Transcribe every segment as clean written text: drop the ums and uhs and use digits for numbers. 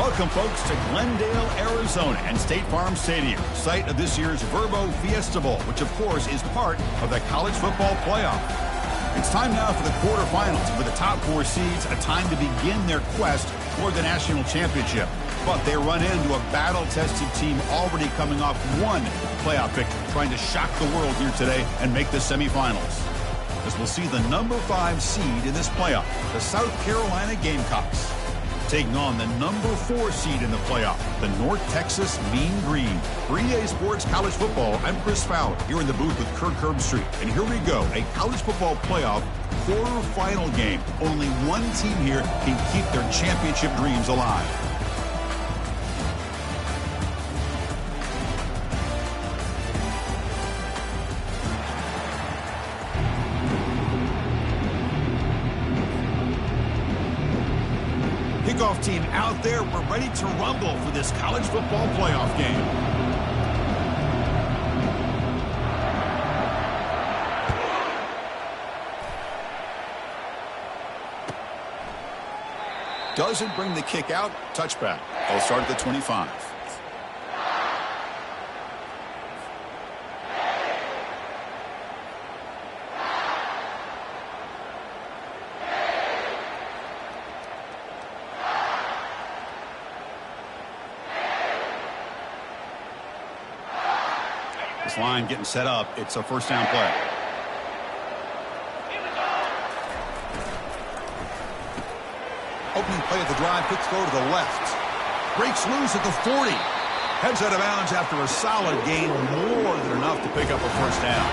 Welcome, folks, to Glendale, Arizona and State Farm Stadium, site of this year's Verbo Fiesta Bowl, which, of course, is part of the college football playoff. It's time now for the quarterfinals, and for the top 4 seeds, a time to begin their quest for the national championship. But they run into a battle-tested team already coming off one playoff victory, trying to shock the world here today and make the semifinals. As we'll see the number 5 seed in this playoff, the South Carolina Gamecocks, taking on the number 4 seed in the playoff, the North Texas Mean Green. For EA Sports College Football, I'm Chris Fowler, here in the booth with Kirk Herbstreit. And here we go, a college football playoff quarterfinal game. Only one team here can keep their championship dreams alive. Kickoff team out there. We're ready to rumble for this college football playoff game. Doesn't bring the kick out. Touchback. They'll start at the 25. This line getting set up. It's a first down play. Opening play of the drive. Quick throw to the left. Breaks loose at the 40. Heads out of bounds after a solid gain. More than enough to pick up a first down.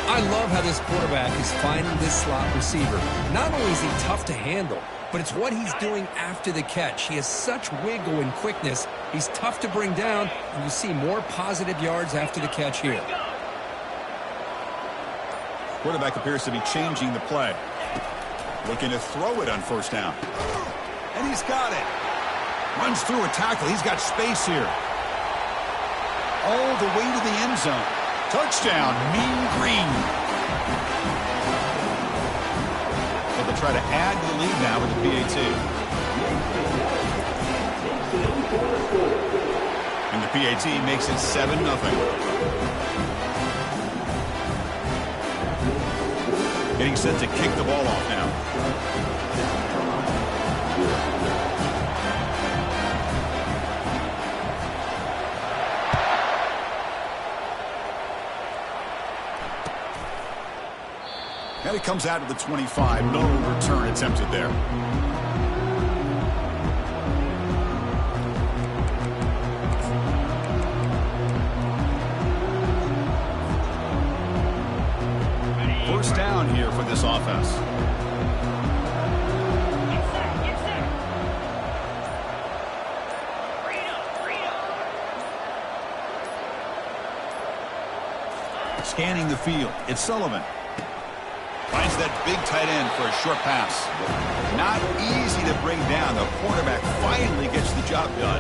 I love how this quarterback is finding this slot receiver. Not only is he tough to handle, but it's what he's doing after the catch. He has such wiggle and quickness. He's tough to bring down, and you see more positive yards after the catch here. Quarterback appears to be changing the play. Looking to throw it on first down. And he's got it. Runs through a tackle. He's got space here. All the way to the end zone. Touchdown, Mean Green. But they'll try to add to the lead now with the PAT. And the PAT makes it 7-0. Getting set to kick the ball off now. And it comes out to the 25. No return attempted there. First down here for this offense. Scanning the field. It's Sullivan. Finds that big tight end for a short pass. Not easy to bring down. The quarterback finally gets the job done.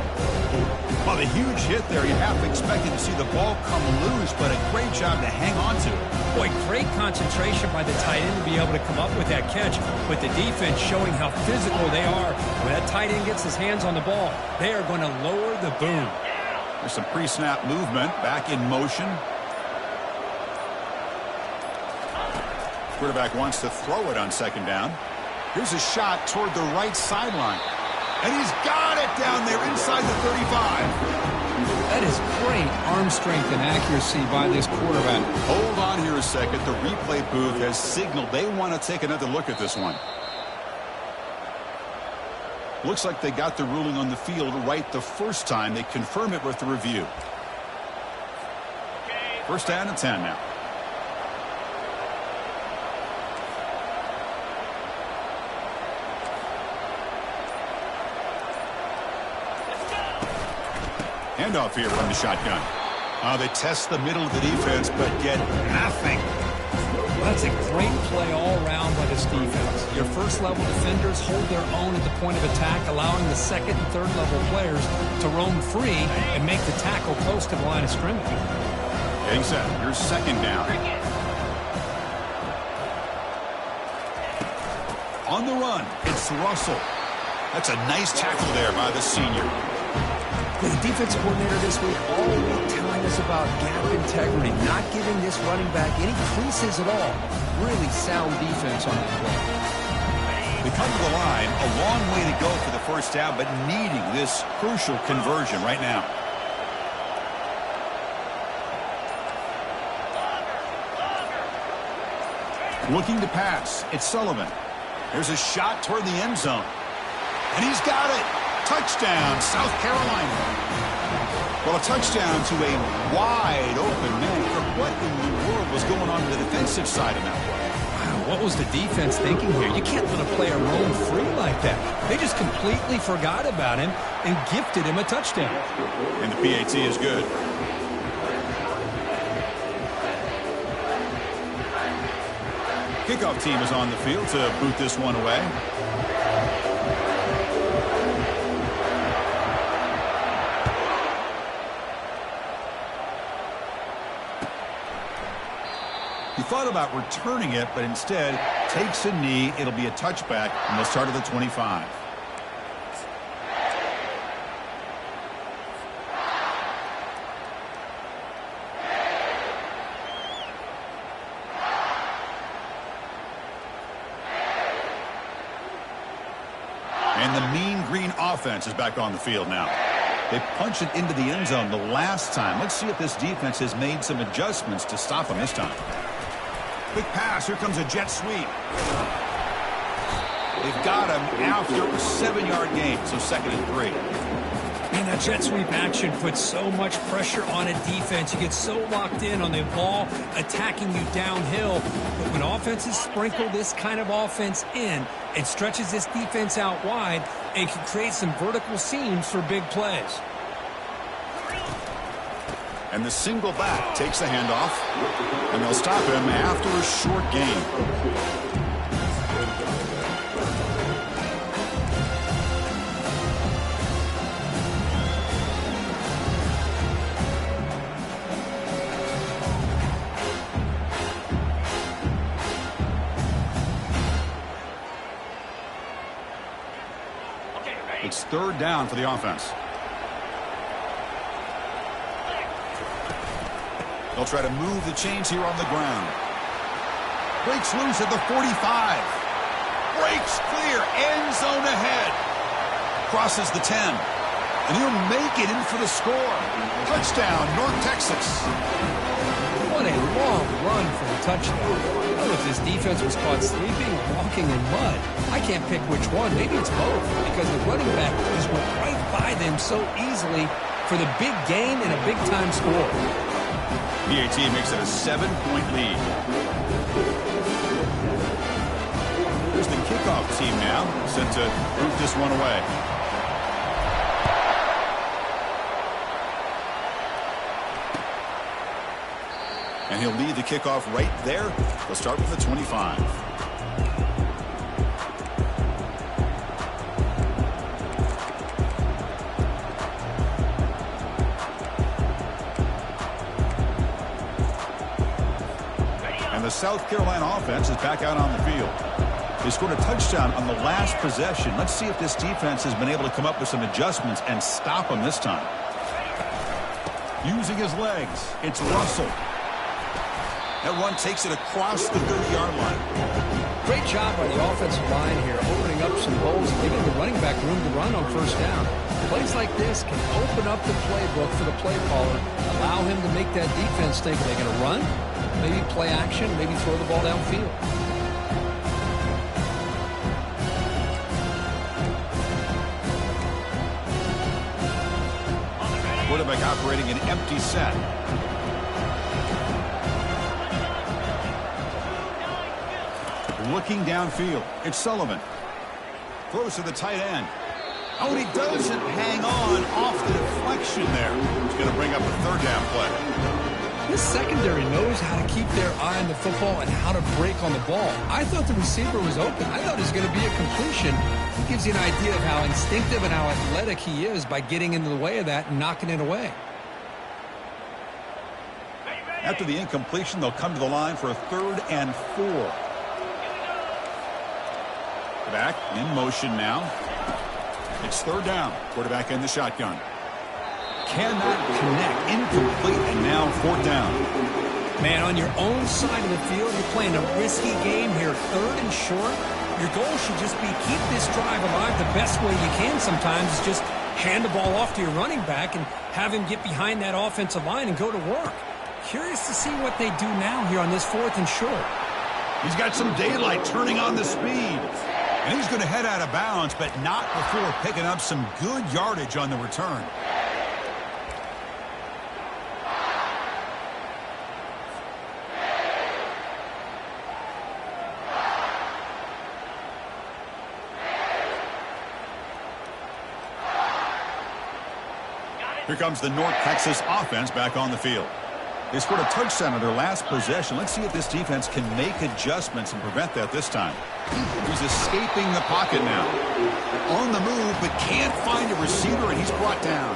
Well, the huge hit there. You half expected to see the ball come loose, but a great job to hang on to it. Boy, great concentration by the tight end to be able to come up with that catch, with the defense showing how physical they are. When that tight end gets his hands on the ball, they are going to lower the boom. There's some pre-snap movement. Back in motion. Quarterback wants to throw it on second down. Here's a shot toward the right sideline. And he's got it down there inside the 35. That is great arm strength and accuracy by this quarterback. Hold on here a second. The replay booth has signaled they want to take another look at this one. Looks like they got the ruling on the field right the first time. They confirm it with the review. First down and 10 now. Handoff here from the shotgun. They test the middle of the defense, but get nothing. Well, that's a great play all around by this defense. Your first-level defenders hold their own at the point of attack, allowing the second and third-level players to roam free and make the tackle close to the line of scrimmage. Getting set. Here's second down. On the run, it's Russell. That's a nice tackle there by the senior. The defensive coordinator this week all week telling us about gap integrity, not giving this running back any creases at all. Really sound defense on that play. They come to the line, a long way to go for the first down, but needing this crucial conversion right now. Looking to pass. It's Sullivan. There's a shot toward the end zone. And he's got it. Touchdown, South Carolina. Well, a touchdown to a wide open man. What in the world was going on the defensive side of that play? Wow, what was the defense thinking here? You can't let a player roam free like that. They just completely forgot about him and gifted him a touchdown. And the PAT is good. Kickoff team is on the field to boot this one away. He thought about returning it, but instead takes a knee. It'll be a touchback, and they'll start at the 25. And the mean green offense is back on the field now. They punched it into the end zone the last time. Let's see if this defense has made some adjustments to stop them this time. Quick pass. Here comes a jet sweep. They've got him after a 7-yard gain, so 2nd and 3. And that jet sweep action puts so much pressure on a defense. You get so locked in on the ball attacking you downhill. But when offenses sprinkle this kind of offense in, it stretches this defense out wide and can create some vertical seams for big plays. And the single back takes the handoff, and they'll stop him after a short gain. It's 3rd down for the offense. They'll try to move the chains here on the ground. Breaks loose at the 45. Breaks clear. End zone ahead. Crosses the 10. And he'll make it in for the score. Touchdown, North Texas. What a long run for the touchdown. I don't know if this defense was caught sleeping or walking in mud. I can't pick which one. Maybe it's both, because the running back just went right by them so easily for the big gain and a big-time score. PAT makes it a 7-point lead. Here's the kickoff team now, set to boot this one away. And he'll lead the kickoff right there. They'll start with the 25. And the South Carolina offense is back out on the field. They scored a touchdown on the last possession. Let's see if this defense has been able to come up with some adjustments and stop them this time. Using his legs, it's Russell. That run takes it across the 30-yard line. Great job by the offensive line here, opening up some holes and giving the running back room to run on first down. Plays like this can open up the playbook for the play caller, allow him to make that defense think, are they going to run? Maybe play action, maybe throw the ball downfield. Quarterback operating an empty set. Looking downfield. It's Sullivan. Throws to the tight end. Oh, and he doesn't hang on off the deflection there. He's going to bring up a 3rd down play. This secondary knows how to keep their eye on the football and how to break on the ball. I thought the receiver was open. I thought it was going to be a completion. It gives you an idea of how instinctive and how athletic he is by getting into the way of that and knocking it away. After the incompletion, they'll come to the line for a 3rd and 4. Back in motion now. It's third down. Quarterback in the shotgun. Cannot connect. Incomplete, and now fourth down. Man, on your own side of the field, you're playing a risky game here. Third and short. Your goal should just be keep this drive alive the best way you can sometimes is just hand the ball off to your running back and have him get behind that offensive line and go to work. Curious to see what they do now here on this fourth and short. He's got some daylight turning on the speed. And he's going to head out of bounds, but not before picking up some good yardage on the return. Here comes the North Texas offense back on the field. They scored a touchdown on their last possession. Let's see if this defense can make adjustments and prevent that this time. He's escaping the pocket now. On the move, but can't find a receiver, and he's brought down.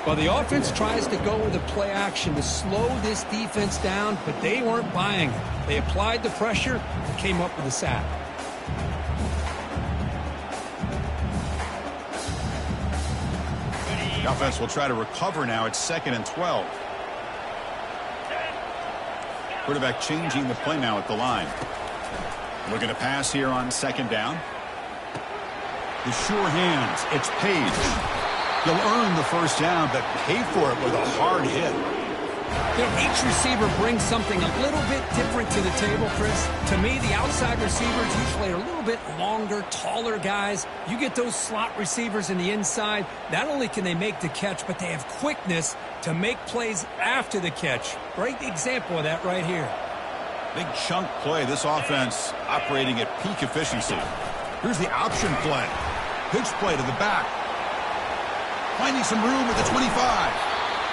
Well, the offense tries to go with a play action to slow this defense down, but they weren't buying it. They applied the pressure, came up with a sack. The offense will try to recover now. It's 2nd and 12. Quarterback changing the play now at the line. Looking to pass here on 2nd down. The sure hands. It's Page. He'll earn the first down, but pay for it with a hard hit. You know, each receiver brings something a little bit different to the table, Chris. To me, the outside receivers usually are a little bit longer, taller guys. You get those slot receivers in the inside, not only can they make the catch, but they have quickness to make plays after the catch. Great example of that right here. Big chunk play. This offense operating at peak efficiency. Here's the option play. Pitch play to the back. Finding some room at the 25.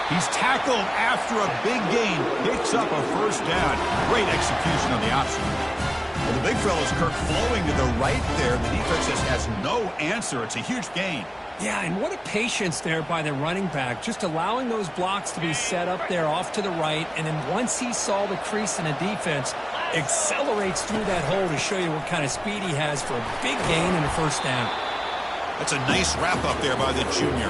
He's tackled after a big gain. Picks up a first down. Great execution on the option. Well, the big fella's Kirk flowing to the right there. The defense just has no answer. It's a huge gain. Yeah, and what a patience there by the running back. Just allowing those blocks to be set up there off to the right. And then once he saw the crease in the defense, accelerates through that hole to show you what kind of speed he has for a big gain and a first down. That's a nice wrap up there by the junior.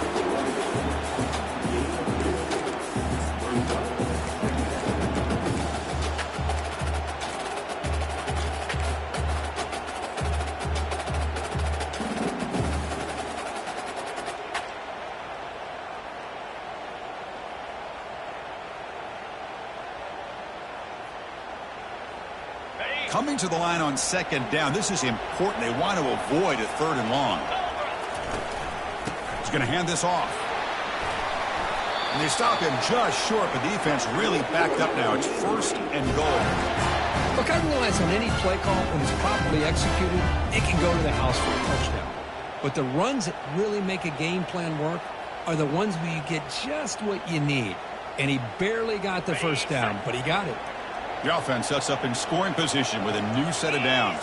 Coming to the line on 2nd down. This is important. They want to avoid a 3rd and long. He's going to hand this off. And they stop him just short, but defense really backed up now. It's 1st and goal. Look, I realize on any play call, when it's properly executed, it can go to the house for a touchdown. But the runs that really make a game plan work are the ones where you get just what you need. And he barely got the first down, but he got it. The offense sets up in scoring position with a new set of downs.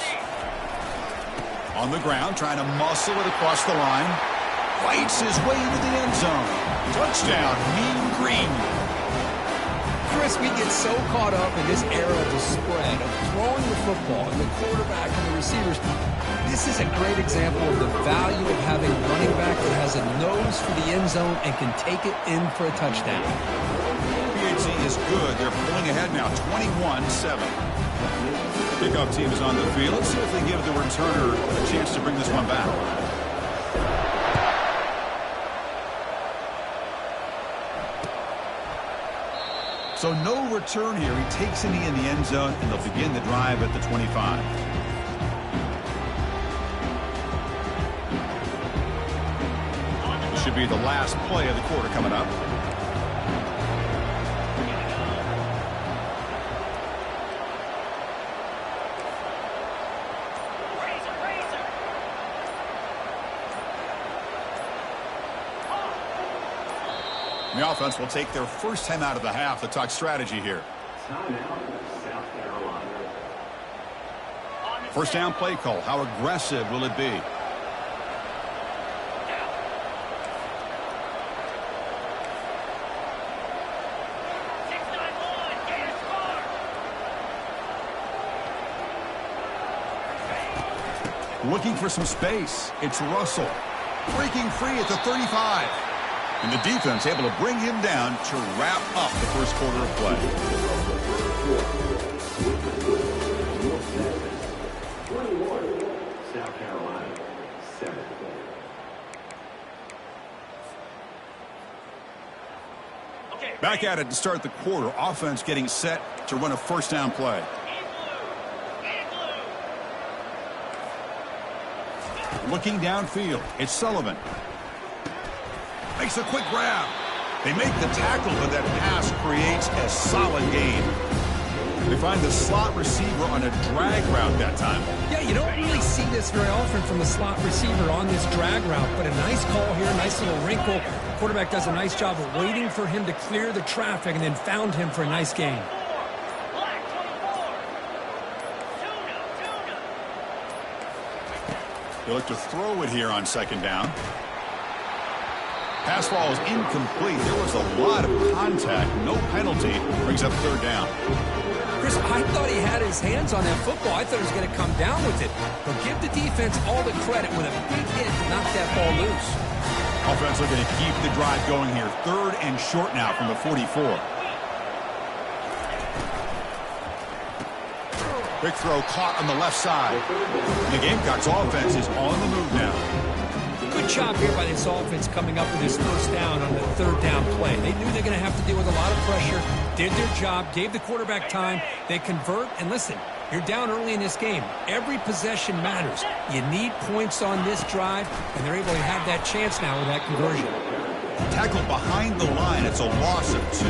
On the ground, trying to muscle it across the line. Fights his way into the end zone. Touchdown, Mean Green. Chris, we get so caught up in this era of the spread, of throwing the football, and the quarterback and the receivers. This is a great example of the value of having a running back that has a nose for the end zone and can take it in for a touchdown. PHC is good. They're pulling ahead now, 21-7. Kickoff team is on the field. Let's see if they give the returner a chance to bring this one back. So no return here. He takes it in the end zone, and they'll begin the drive at the 25. Should be the last play of the quarter coming up. The offense will take their first time out of the half to talk strategy here. First down play call. How aggressive will it be? Looking for some space. It's Russell. breaking free at the 35. And the defense able to bring him down to wrap up the first quarter of play. South Carolina, 7. Back at it to start the quarter. Offense getting set to run a first down play. Looking downfield, it's Sullivan. Makes a quick grab. They make the tackle, but that pass creates a solid gain. They find the slot receiver on a drag route that time. Yeah, you don't really see this very often from a slot receiver on this drag route, but a nice call here, nice little wrinkle. The quarterback does a nice job of waiting for him to clear the traffic and then found him for a nice gain. They look to throw it here on second down. Pass ball is incomplete. There was a lot of contact. No penalty. Brings up third down. Chris, I thought he had his hands on that football. I thought he was going to come down with it. But give the defense all the credit with a big hit to knock that ball loose. Offense looking to keep the drive going here. Third and short now from the 44. Quick throw caught on the left side. The Gamecocks offense is on the move now. Good job here by this offense coming up with this first down on the third down play. They knew they're going to have to deal with a lot of pressure, did their job, gave the quarterback time. They convert, and listen, you're down early in this game. Every possession matters. You need points on this drive, and they're able to have that chance now with that conversion. Tackled behind the line. It's a loss of 2.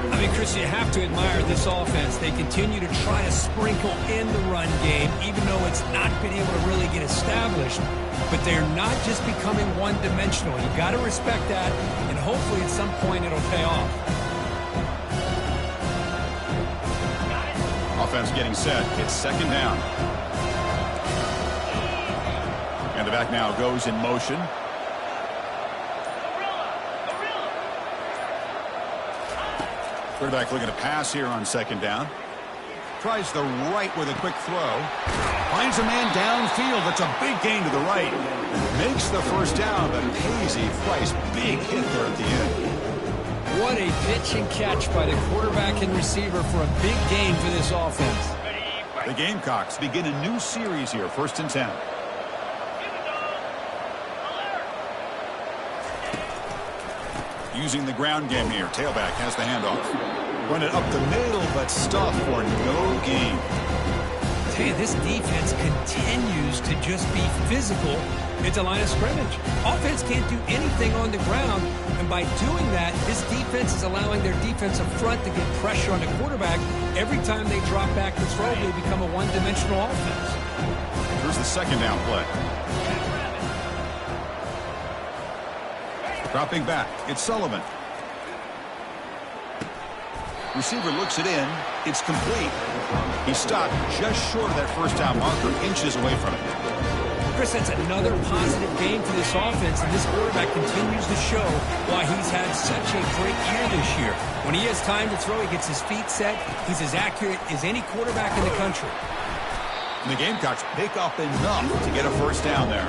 I mean, Chris, you have to admire this offense. They continue to try to sprinkle in the run game, even though it's not been able to really get established. But they're not just becoming one-dimensional. You've got to respect that, and hopefully at some point it'll pay off. Offense getting set. It's second down. And the back now goes in motion. Quarterback looking to pass here on second down. Tries the right with a quick throw. Finds a man downfield. That's a big gain to the right. Makes the first down, but pays a price. Big hit there at the end. What a pitch and catch by the quarterback and receiver for a big gain for this offense. The Gamecocks begin a new series here. First and 10. Using the ground game here. Tailback has the handoff. Run it up the middle, but stuffed for no gain. I tell you, this defense continues to just be physical at the line of scrimmage. Offense can't do anything on the ground, and by doing that, this defense is allowing their defensive front to get pressure on the quarterback. Every time they drop back to throw, they become a one-dimensional offense. Here's the second down play. Dropping back, it's Sullivan. Receiver looks it in. It's complete. He stopped just short of that first down marker, inches away from it. Chris, that's another positive game for this offense, and this quarterback continues to show why he's had such a great year this year. When he has time to throw, he gets his feet set. He's as accurate as any quarterback in the country. And the Gamecocks pick up enough to get a first down there.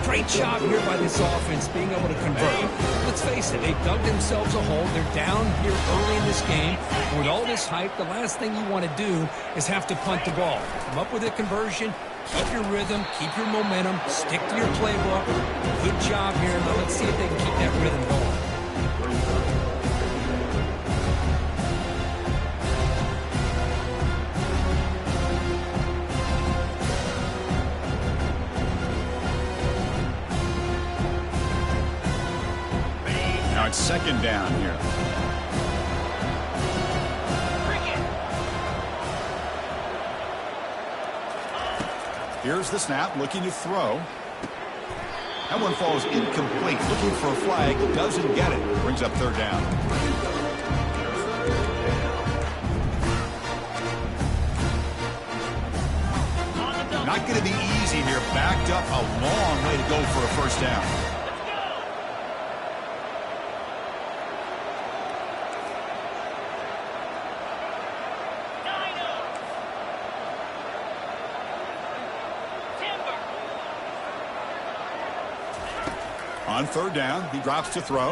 Great job here by this offense being able to convert. Let's face it, they've dug themselves a hole. They're down here early in this game. And with all this hype, the last thing you want to do is have to punt the ball. Come up with a conversion, keep your rhythm, keep your momentum, stick to your playbook. Good job here. Now let's see if they can keep that rhythm going. Now it's second down here. Here's the snap, looking to throw. That one falls incomplete. Looking for a flag, doesn't get it. Brings up third down. Not going to be easy here. Backed up a long way to go for a first down. On third down, he drops to throw.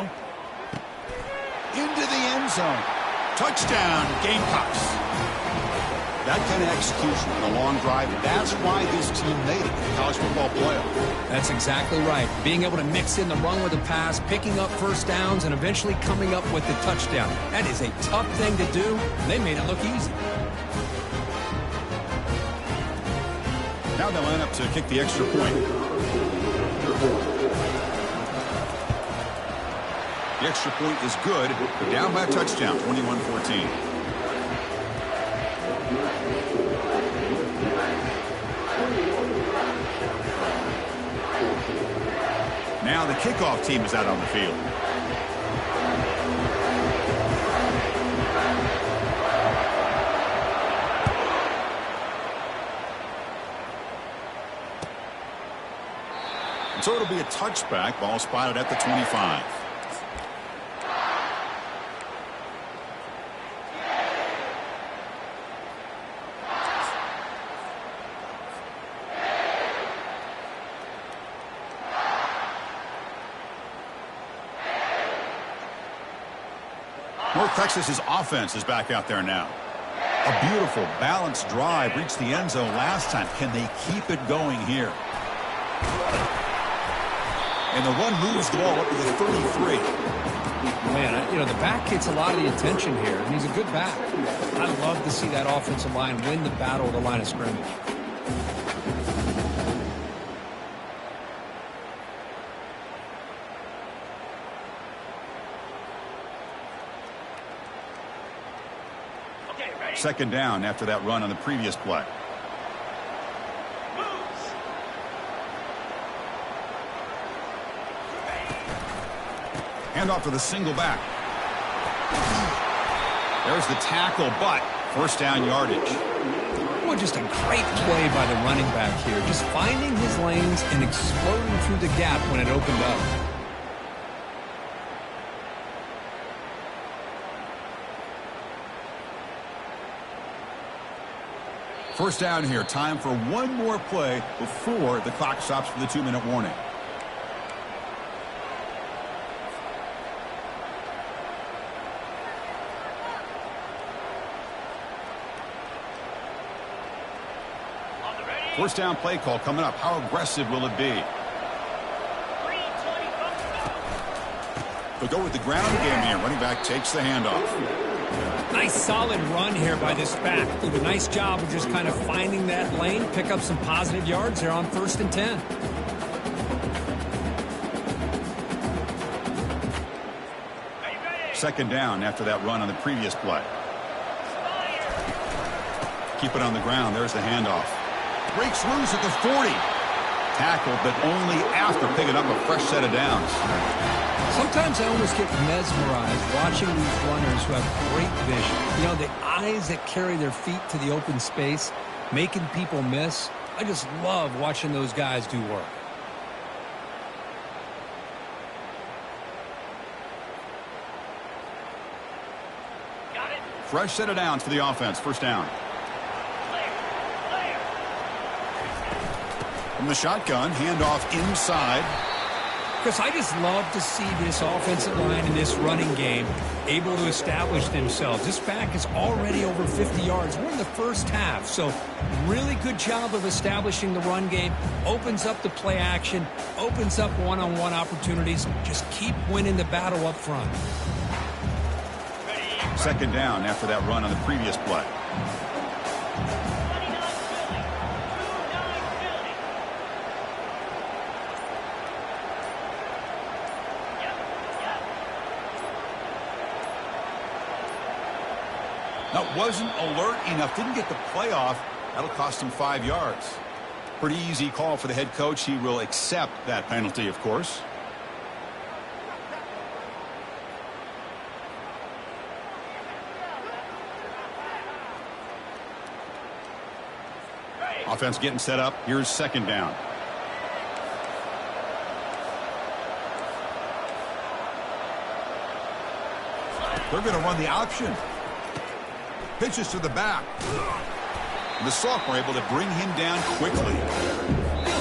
Into the end zone. Touchdown, Gamecocks. That kind of execution on a long drive, that's why this team made it in the college football playoff. That's exactly right. Being able to mix in the run with the pass, picking up first downs, and eventually coming up with the touchdown. That is a tough thing to do, and they made it look easy. Now they line up to kick the extra point. The extra point is good. They're down by a touchdown, 21-14. Now the kickoff team is out on the field. And so it'll be a touchback. Ball spotted at the 25. North Texas's offense is back out there now. A beautiful, balanced drive reached the end zone last time. Can they keep it going here? And the run moves the ball up to the 33. Man, you know, the back gets a lot of the attention here, and he's a good back. I love to see that offensive line win the battle of the line of scrimmage. Second down after that run on the previous play. Hand off to the single back. There's the tackle, but first down yardage. Well, just a great play by the running back here. Just finding his lanes and exploding through the gap when it opened up. First down here. Time for one more play before the clock stops for the 2-minute warning. First down play call coming up. How aggressive will it be? They'll go with the ground game here. Running back takes the handoff. Nice solid run here by this back. Did a nice job of just kind of finding that lane, pick up some positive yards there on 1st and 10. Second down after that run on the previous play. Keep it on the ground. There's the handoff. Breaks loose at the 40. Tackled, but only after picking up a fresh set of downs. Sometimes I almost get mesmerized watching these runners who have great vision. You know, the eyes that carry their feet to the open space, making people miss. I just love watching those guys do work. Got it. Fresh set of downs for the offense. First down. From the shotgun, handoff inside. Chris, I just love to see this offensive line in this running game able to establish themselves. This back is already over 50 yards. We're in the first half, so really good job of establishing the run game. Opens up the play action, opens up one-on-one opportunities. Just keep winning the battle up front. Second down after that run on the previous play. That wasn't alert enough. Didn't get the play off. That'll cost him 5 yards. Pretty easy call for the head coach. He will accept that penalty, of course. Offense getting set up. Here's second down. They're going to run the option. Pitches to the back. And the sophomore able to bring him down quickly.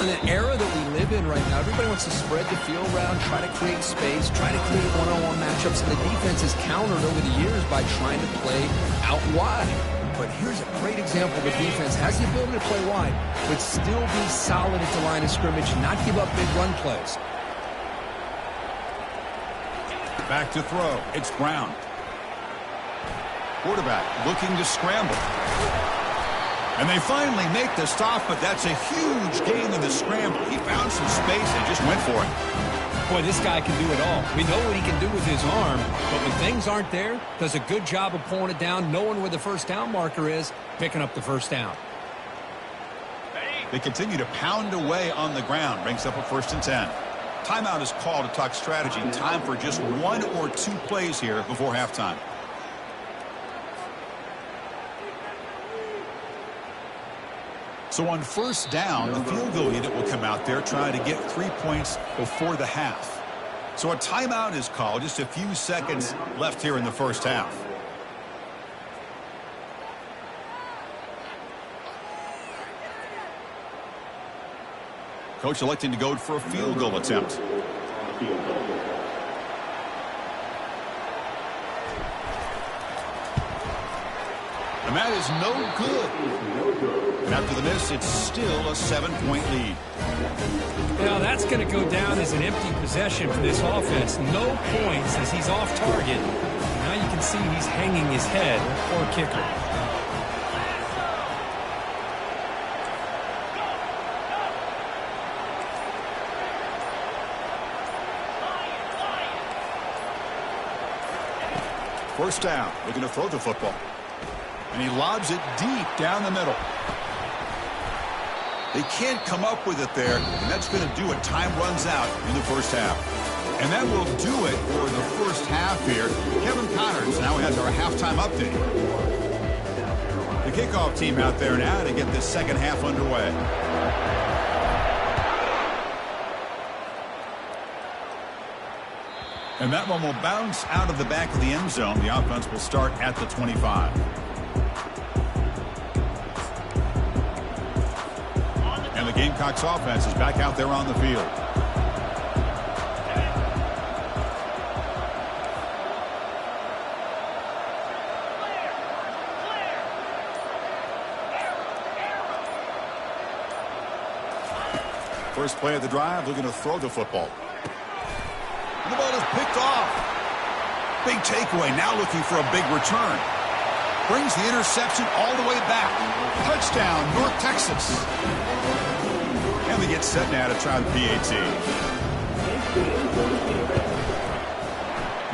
In the era that we live in right now. Everybody wants to spread the field around, try to create space, try to create one-on-one matchups, and the defense has countered over the years by trying to play out wide. But here's a great example. The defense has the ability to play wide, but still be solid at the line of scrimmage and not give up big run plays. Back to throw. It's Brown. Quarterback looking to scramble. And they finally make the stop, but that's a huge gain in the scramble. He found some space and just went for it. Boy, this guy can do it all. We know what he can do with his arm, but when things aren't there, does a good job of pulling it down, knowing where the first down marker is, picking up the first down. They continue to pound away on the ground. Brings up a 1st and 10. Timeout is called to talk strategy. Time for just 1 or 2 plays here before halftime. So on 1st down, the field goal unit will come out there trying to get 3 points before the half. So a timeout is called. Just a few seconds left here in the first half. Coach electing to go for a field goal attempt. And that is no good. And after the miss, it's still a 7-point lead. Now that's going to go down as an empty possession for this offense. No points as he's off target. Now you can see he's hanging his head. Poor kicker. First down, looking to throw the football. And he lobs it deep down the middle. They can't come up with it there, and that's going to do it. Time runs out in the first half. And that will do it for the first half here. Kevin Connors now has our halftime update. The kickoff team out there now to get this second half underway. And that one will bounce out of the back of the end zone. The offense will start at the 25. And the Gamecocks offense is back out there on the field. First play of the drive, looking to throw the football. And the ball is picked off. Big takeaway, now looking for a big return. Brings the interception all the way back. Touchdown, North Texas. And they get set now to try the PAT.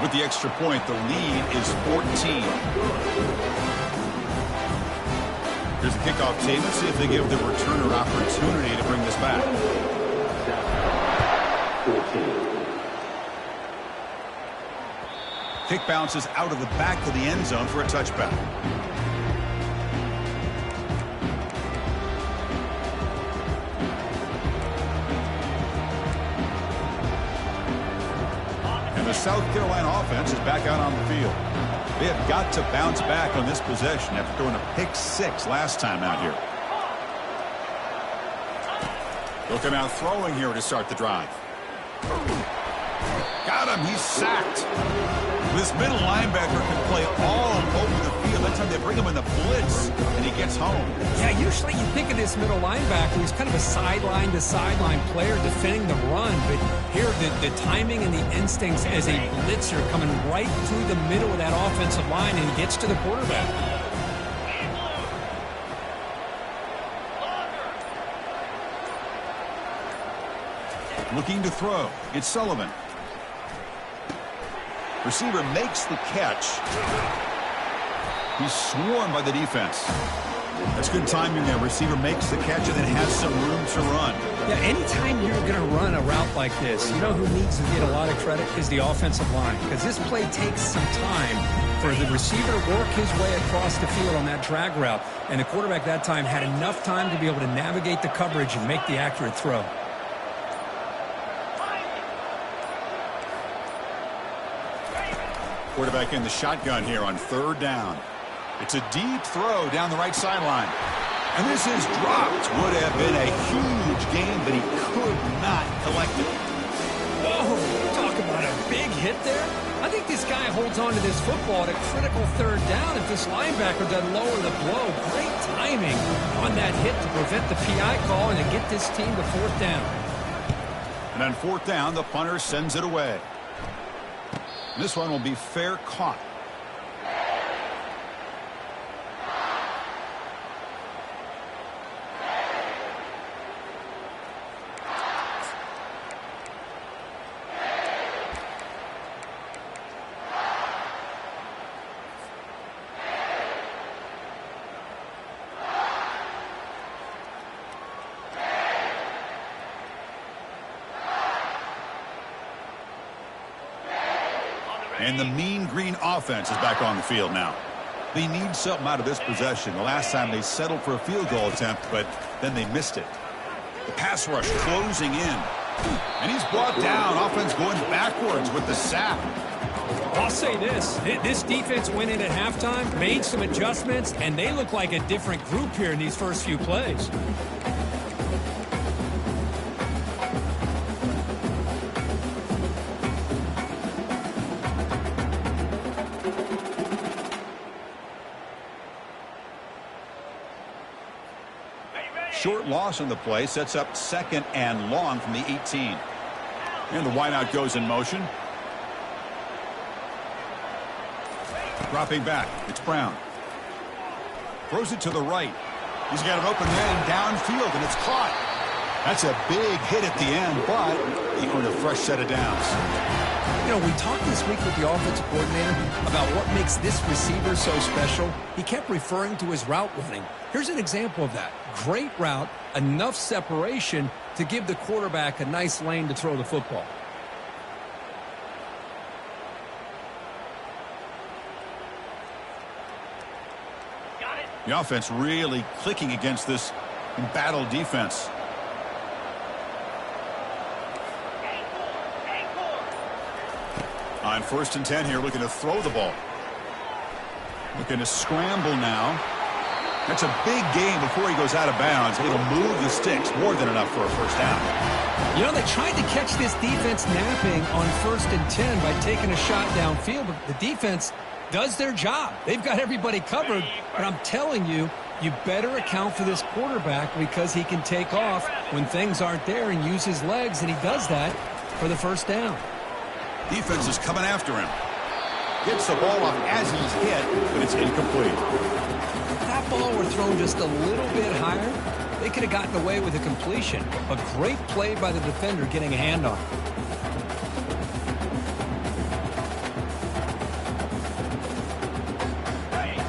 With the extra point, the lead is 14. Here's the kickoff team. Let's see if they give the returner opportunity to bring this back. 14. Kick bounces out of the back of the end zone for a touchback. And the South Carolina offense is back out on the field. They have got to bounce back on this possession after throwing a pick 6 last time out here. They'll come out throwing here to start the drive. Got him. He's sacked. This middle linebacker can play all over the field. That's how they bring him in the blitz, and he gets home. Yeah, usually you think of this middle linebacker who's kind of a sideline-to-sideline player defending the run, but here the timing and the instincts as a blitzer coming right through the middle of that offensive line, and he gets to the quarterback. Looking to throw. It's Sullivan. Receiver makes the catch. He's swarmed by the defense. That's good timing there. Receiver makes the catch and then has some room to run. Yeah, anytime you're going to run a route like this, you know who needs to get a lot of credit is the offensive line, because this play takes some time for the receiver to work his way across the field on that drag route, and the quarterback that time had enough time to be able to navigate the coverage and make the accurate throw. Quarterback in the shotgun here on 3rd down. It's a deep throw down the right sideline. And this is dropped. Would have been a huge clutch game, but he could not collect it. Oh, talk about a big hit there. I think this guy holds on to this football at a critical third down if this linebacker doesn't lower the blow. Great timing on that hit to prevent the PI call and to get this team to fourth down. And on fourth down, the punter sends it away. This one will be fair caught. And the mean green offense is back on the field now. They need something out of this possession. The last time they settled for a field goal attempt, but then they missed it. The pass rush closing in. And he's brought down. Offense going backwards with the sack. I'll say this. This defense went in at halftime, made some adjustments, and they look like a different group here in these first few plays. Short loss on the play sets up second and long from the 18. And the wideout goes in motion. Dropping back. It's Brown. Throws it to the right. He's got an open man downfield, and it's caught. That's a big hit at the end, but he earned a fresh set of downs. You know, we talked this week with the offensive coordinator about what makes this receiver so special. He kept referring to his route running. Here's an example of that. Great route, enough separation to give the quarterback a nice lane to throw the football. The offense really clicking against this embattled defense. On 1st and 10 here, looking to throw the ball. Looking to scramble now. That's a big gain before he goes out of bounds. It'll move the sticks, more than enough for a first down. You know, they tried to catch this defense napping on 1st and 10 by taking a shot downfield, but the defense does their job. They've got everybody covered, but I'm telling you, you better account for this quarterback because he can take off when things aren't there and use his legs, and he does that for the first down. Defense is coming after him. Gets the ball off as he's hit, but it's incomplete. If that ball were thrown just a little bit higher, they could have gotten away with a completion. A great play by the defender getting a hand on it.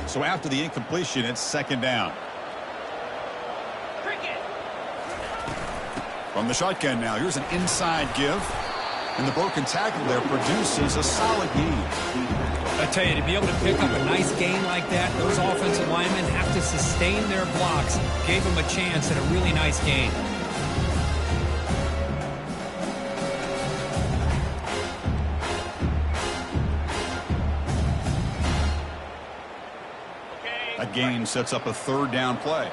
So after the incompletion, it's second down. From the shotgun now, here's an inside give. And the broken tackle there produces a solid gain. I tell you, to be able to pick up a nice gain like that, those offensive linemen have to sustain their blocks. Gave them a chance at a really nice gain. That gain sets up a third down play.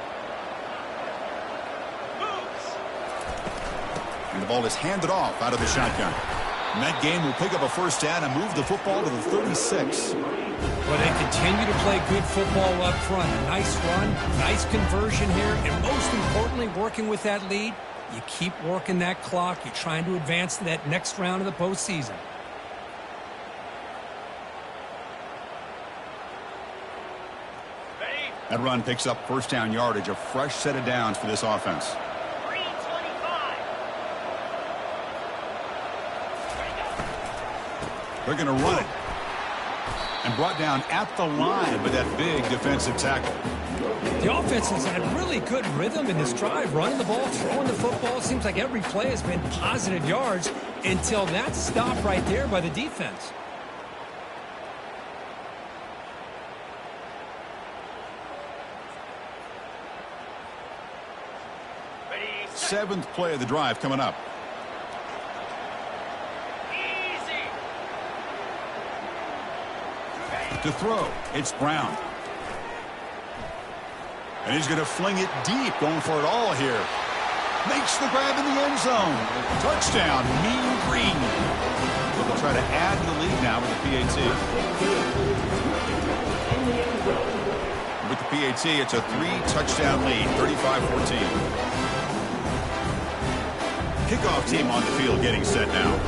And the ball is handed off out of the shotgun. And that game will pick up a first down and move the football to the 36. Well, they continue to play good football up front. A nice run, nice conversion here, and most importantly, working with that lead, you keep working that clock. You're trying to advance to that next round of the postseason. That run picks up first down yardage, a fresh set of downs for this offense. They're going to run it. And brought down at the line with that big defensive tackle. The offense has had really good rhythm in this drive, running the ball, throwing the football. It seems like every play has been positive yards until that stop right there by the defense. Seventh play of the drive coming up. To throw, it's Brown. And he's going to fling it deep, going for it all here. Makes the grab in the end zone. Touchdown, Mean Green. They'll try to add to the lead now with the PAT. With the PAT, it's a 3-touchdown lead, 35-14. Kickoff team on the field getting set now.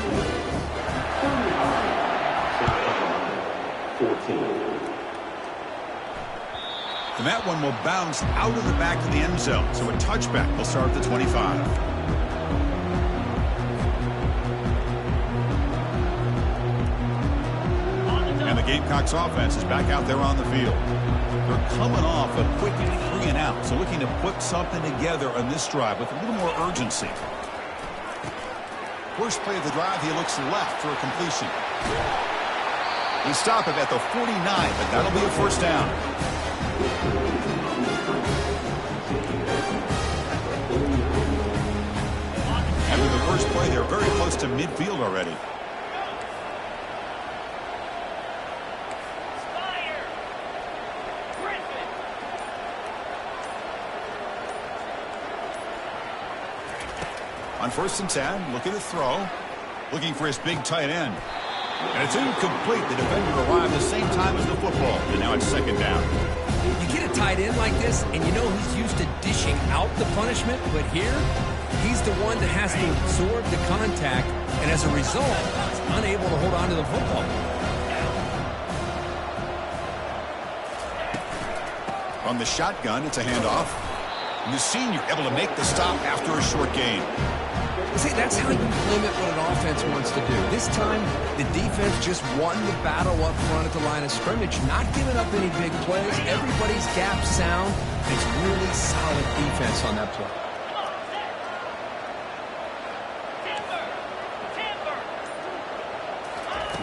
14. And that one will bounce out of the back of the end zone. So a touchback will start at the 25. And the Gamecocks offense is back out there on the field. They're coming off a quick 3-and-out. So looking to put something together on this drive with a little more urgency. First play of the drive, he looks left for a completion. He stopped him at the 49, but that'll be a first down. After the first play, they're very close to midfield already. On 1st and 10, looking to throw. Looking for his big tight end. And it's incomplete. The defender arrived at the same time as the football. And now it's 2nd down. You get a tight end like this, and you know he's used to dishing out the punishment, but here, he's the one that has to absorb the contact, and as a result, he's unable to hold on to the football. From the shotgun, it's a handoff. And the senior able to make the stop after a short gain. See, that's how you limit what an offense wants to do. This time, the defense just won the battle up front at the line of scrimmage, not giving up any big plays. Everybody's gap sound. It's really solid defense on that play.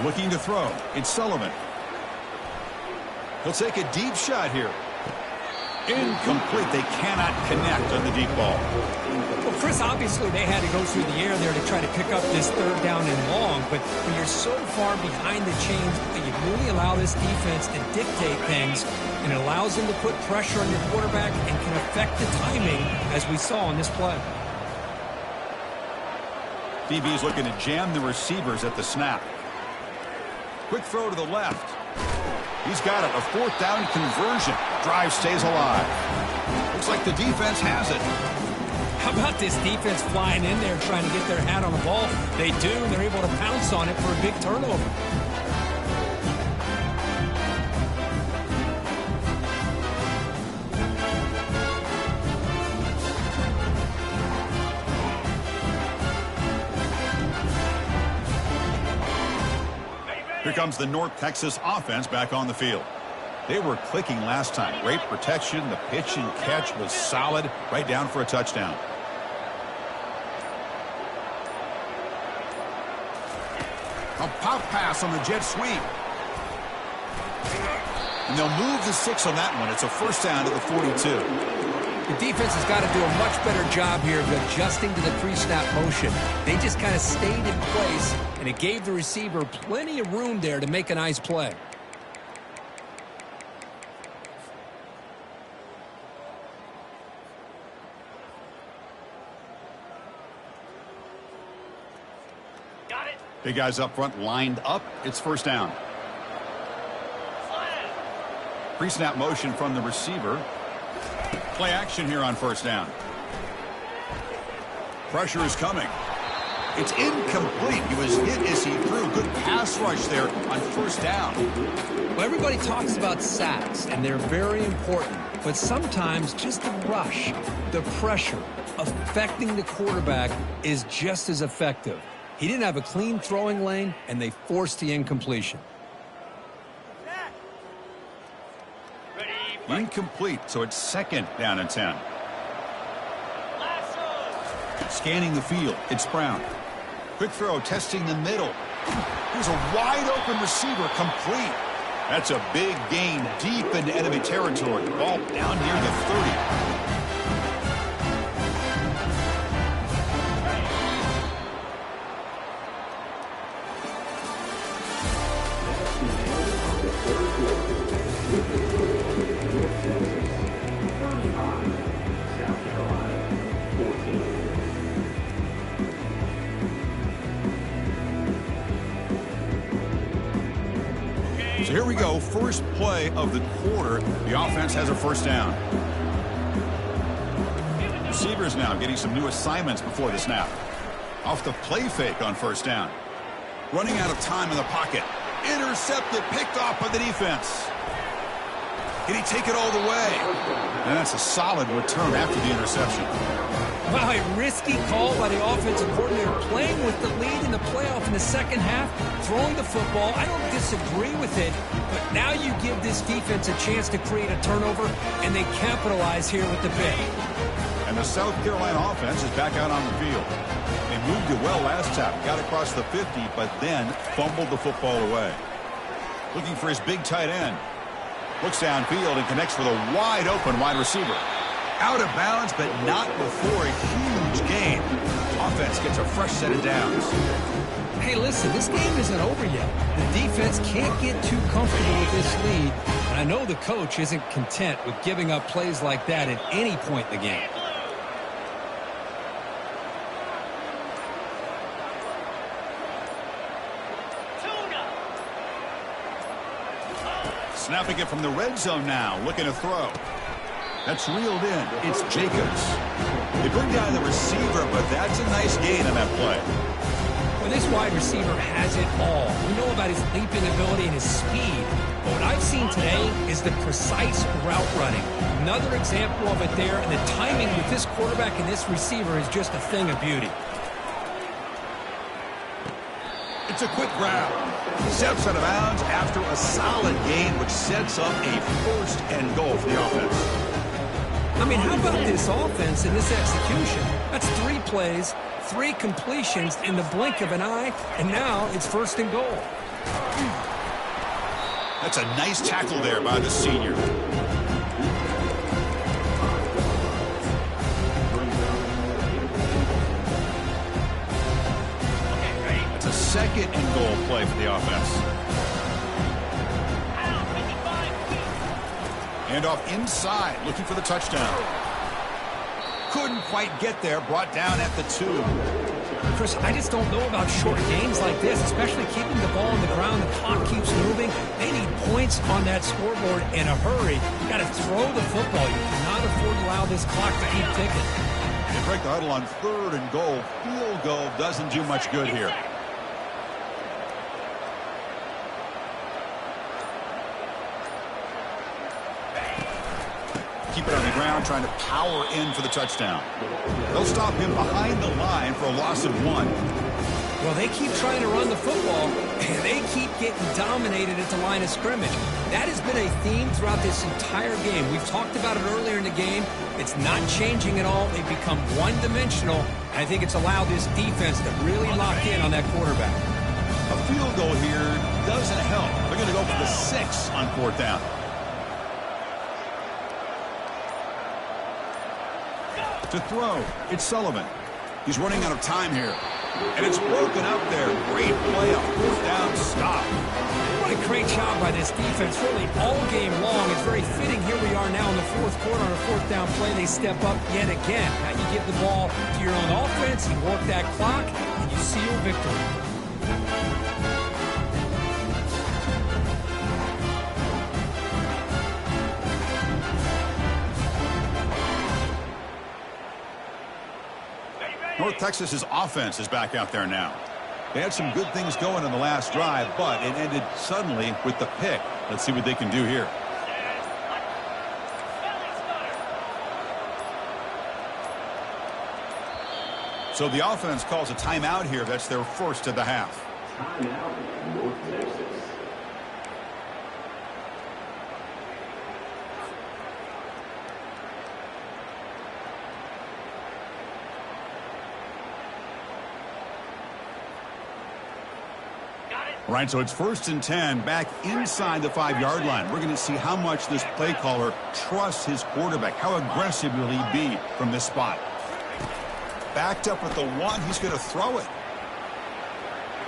Looking to throw. It's Sullivan. He'll take a deep shot here. Incomplete. They cannot connect on the deep ball. Well, Chris, obviously they had to go through the air there to try to pick up this 3rd down and long, but when you're so far behind the chains, you really allow this defense to dictate things, and it allows them to put pressure on your quarterback and can affect the timing, as we saw on this play. DB's looking to jam the receivers at the snap. Quick throw to the left. He's got it. A 4th down conversion. Drive stays alive. Looks like the defense has it. How about this defense flying in there trying to get their hat on the ball? They do, and they're able to pounce on it for a big turnover. Here comes the North Texas offense back on the field. They were clicking last time. Great protection. The pitch and catch was solid. Right down for a touchdown. A pop pass on the jet sweep. And they'll move the 6 on that one. It's a first down to the 42. The defense has got to do a much better job here of adjusting to the pre-snap motion. They just kind of stayed in place, and it gave the receiver plenty of room there to make a nice play. Big guys up front lined up. It's first down. Pre-snap motion from the receiver. Play action here on first down. Pressure is coming. It's incomplete. He was hit as he threw. Good pass rush there on first down. Well, everybody talks about sacks, and they're very important. But sometimes just the rush, the pressure, affecting the quarterback is just as effective. He didn't have a clean throwing lane, and they forced the incompletion. Incomplete, so it's second down and 10. Scanning the field, it's Brown. Quick throw, testing the middle. Here's a wide open receiver, complete. That's a big gain deep into enemy territory. Ball down near the 30. So here we go, first play of the quarter. The offense has a first down. Receivers now getting some new assignments before the snap. Off the play fake on first down. Running out of time in the pocket. Intercepted, picked off by the defense. Can he take it all the way? And that's a solid return after the interception. Wow, a risky call by the offensive coordinator, playing with the lead in the playoff in the second half, throwing the football. I don't disagree with it, but now you give this defense a chance to create a turnover, and they capitalize here with the pick. And the South Carolina offense is back out on the field. They moved it well last time, got across the 50, but then fumbled the football away. Looking for his big tight end. Looks downfield and connects with a wide-open wide receiver. Out of bounds, but not before a huge gain. Offense gets a fresh set of downs. Hey, listen, this game isn't over yet. The defense can't get too comfortable with this lead, and I know the coach isn't content with giving up plays like that at any point in the game. Snapping it from the red zone now, looking to throw. That's reeled in. It's Jacobs. They bring down the receiver, but that's a nice gain on that play. Well, this wide receiver has it all. We know about his leaping ability and his speed. But what I've seen today is the precise route running. Another example of it there, and the timing with this quarterback and this receiver is just a thing of beauty. It's a quick grab. Steps out of bounds after a solid gain, which sets up a first and goal for the offense. I mean, how about this offense and this execution? That's 3 plays, 3 completions in the blink of an eye, and now it's first and goal. That's a nice tackle there by the senior. It's a second and goal play for the offense. And off inside, looking for the touchdown. Couldn't quite get there, brought down at the 2. Chris, I just don't know about short games like this, especially keeping the ball on the ground. The clock keeps moving. They need points on that scoreboard in a hurry. You got to throw the football. You cannot afford to allow this clock to keep ticking. They break the huddle on third and goal. Field goal doesn't do much good here. Keep it on the ground, trying to power in for the touchdown. They'll stop him behind the line for a loss of 1. Well, they keep trying to run the football, and they keep getting dominated at the line of scrimmage. That has been a theme throughout this entire game. We've talked about it earlier in the game. It's not changing at all. They've become one-dimensional. I think it's allowed this defense to really lock in on that quarterback. A field goal here doesn't help. They're going to go for the 6 on 4th down. To throw, it's Sullivan. He's running out of time here. And it's broken up there. Great play, a 4th down stop. What a great job by this defense, really all game long. It's very fitting. Here we are now in the 4th quarter on a 4th down play. They step up yet again. Now you give the ball to your own offense, you work that clock, and you seal victory. North Texas's offense is back out there now. They had some good things going in the last drive, but it ended suddenly with the pick. Let's see what they can do here. So the offense calls a timeout here. That's their first of the half. Timeout, North Texas. All right, so it's 1st and 10, back inside the 5-yard line. We're going to see how much this play caller trusts his quarterback. How aggressive will he be from this spot? Backed up at the 1, he's going to throw it.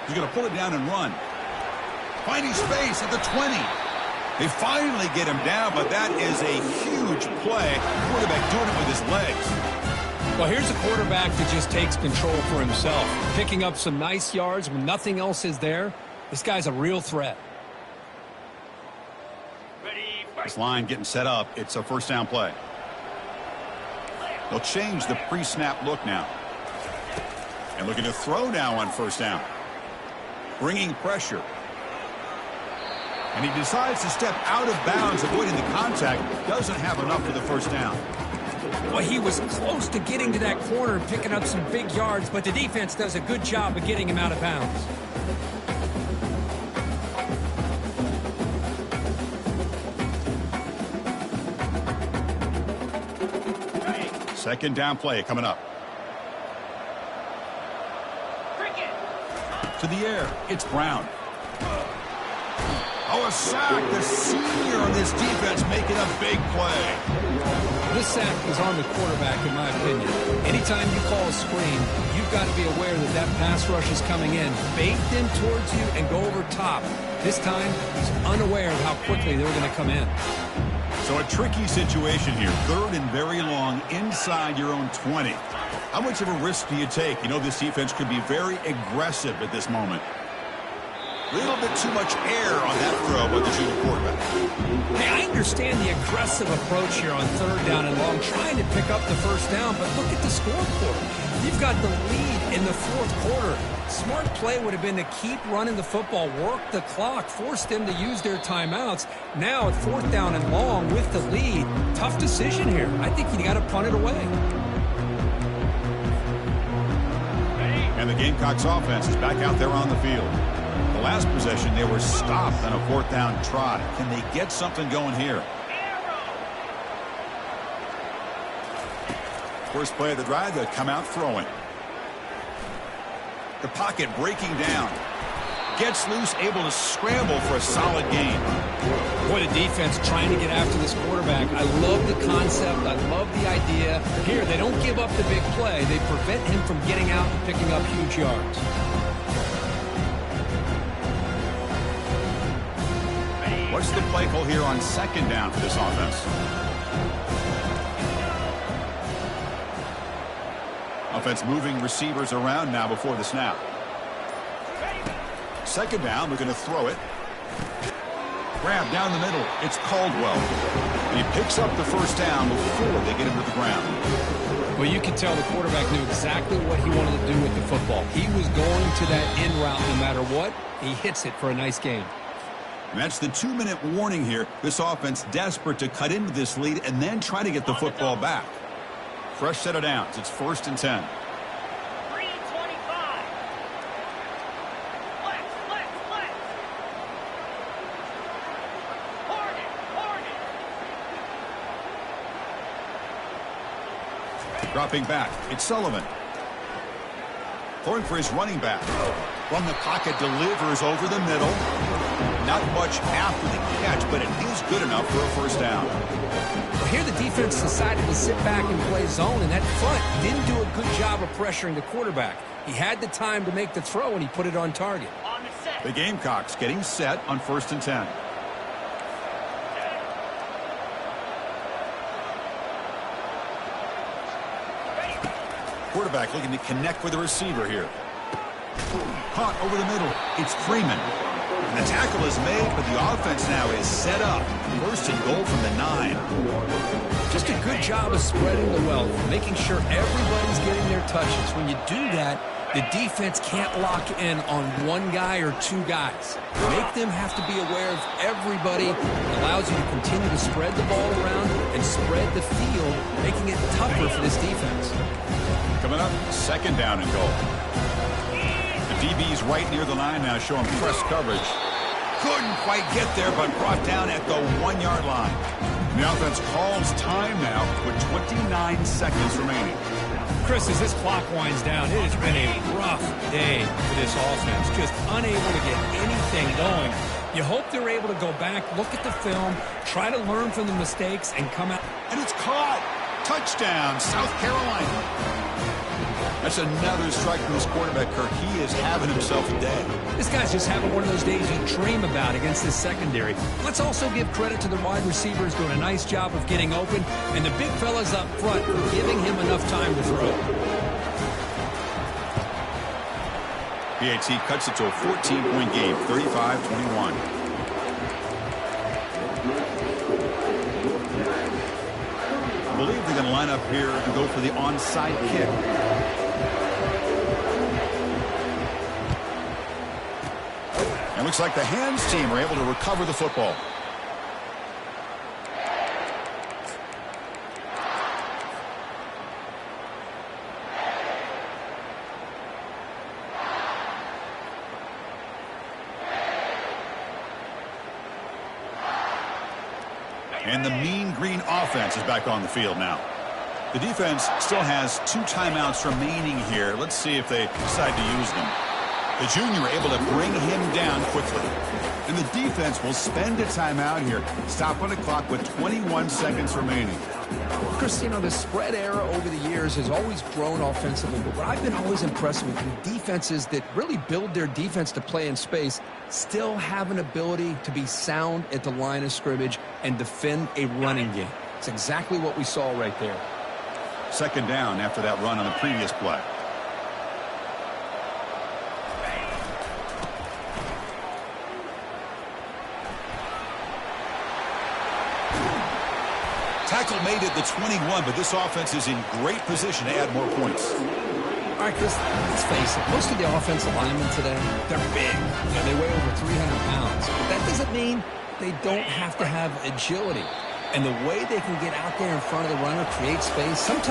He's going to pull it down and run. Finding space at the 20. They finally get him down, but that is a huge play. Quarterback doing it with his legs. Well, here's a quarterback that just takes control for himself, picking up some nice yards when nothing else is there. This guy's a real threat. This line getting set up. It's a first down play. They'll change the pre-snap look now. And looking to throw now on first down. Bringing pressure. And he decides to step out of bounds, avoiding the contact. Doesn't have enough for the first down. Well, he was close to getting to that corner and picking up some big yards, but the defense does a good job of getting him out of bounds. Second down play coming up. To the air, it's Brown. Oh, a sack. The senior on this defense making a big play. This sack is on the quarterback, in my opinion. Anytime you call a screen, you've got to be aware that that pass rush is coming in, baked in towards you, and go over top. This time, he's unaware of how quickly they're going to come in. So a tricky situation here. Third and very long inside your own 20. How much of a risk do you take? You know this defense could be very aggressive at this moment. A little bit too much air on that throw by the junior quarterback. Hey, I understand the aggressive approach here on third down and long, trying to pick up the first down, but look at the scoreboard. You've got the lead in the fourth quarter. Smart play would have been to keep running the football, work the clock, force them to use their timeouts. Now at fourth down and long with the lead, tough decision here. I think you got to punt it away. And the Gamecocks offense is back out there on the field. The last possession, they were stopped on a fourth down try. Can they get something going here? First play of the drive, they'll come out throwing. The pocket breaking down. Gets loose, able to scramble for a solid gain. What a defense trying to get after this quarterback. I love the concept. I love the idea. Here, they don't give up the big play. They prevent him from getting out and picking up huge yards. What's the play call here on second down for this offense? Offense moving receivers around now before the snap. Second down, we're going to throw it. Grab down the middle. It's Caldwell. And he picks up the first down before they get him to the ground. Well, you can tell the quarterback knew exactly what he wanted to do with the football. He was going to that in route no matter what. He hits it for a nice gain. And that's the 2-minute warning here. This offense desperate to cut into this lead and then try to get the football back. Fresh set of downs. It's 1st and 10. 3:25. Dropping back. It's Sullivan. Throwing for his running back. From the pocket, delivers over the middle. Not much after the catch, but it is good enough for a first down. Well, here the defense decided to sit back and play zone, and that front didn't do a good job of pressuring the quarterback. He had the time to make the throw, and he put it on target. On the set. The Gamecocks getting set on 1st and 10. Quarterback looking to connect with the receiver here. Caught over the middle. It's Freeman. And the tackle is made, but the offense now is set up. 1st and goal from the 9. Just a good job of spreading the wealth, making sure everybody's getting their touches. When you do that, the defense can't lock in on one guy or two guys. Make them have to be aware of everybody. It allows you to continue to spread the ball around and spread the field, making it tougher for this defense. Coming up, 2nd down and goal. The DB's right near the line now, showing press coverage. Couldn't quite get there, but brought down at the 1-yard line. The offense calls time now with 29 seconds remaining. Chris, as this clock winds down, it has been a rough day for this offense. Just unable to get anything going. You hope they're able to go back, look at the film, try to learn from the mistakes, and come out. And it's caught. Touchdown, South Carolina. That's another strike from this quarterback, Kirk. He is having himself a day. This guy's just having one of those days you dream about against this secondary. Let's also give credit to the wide receivers doing a nice job of getting open, and the big fellas up front giving him enough time to throw. PAT cuts it to a 14-point game, 35-21. believe they're going to line up here and go for the onside kick. It looks like the hands team are able to recover the football. And the Mean Green offense is back on the field now. The defense still has 2 timeouts remaining here. Let's see if they decide to use them. The junior able to bring him down quickly. And the defense will spend a timeout here. Stop on the clock with 21 seconds remaining. Chris, you know, the spread era over the years has always grown offensively, but what I've been always impressed with defenses that really build their defense to play in space still have an ability to be sound at the line of scrimmage and defend a running game. It's exactly what we saw right there. Second down after that run on the previous play. Tackle made at the 21, but this offense is in great position to add more points. All right, Chris, let's face it. Most of the offensive linemen today, they're big. You know, they weigh over 300 pounds. But that doesn't mean they don't have to have agility. And the way they can get out there in front of the runner, create space, sometimes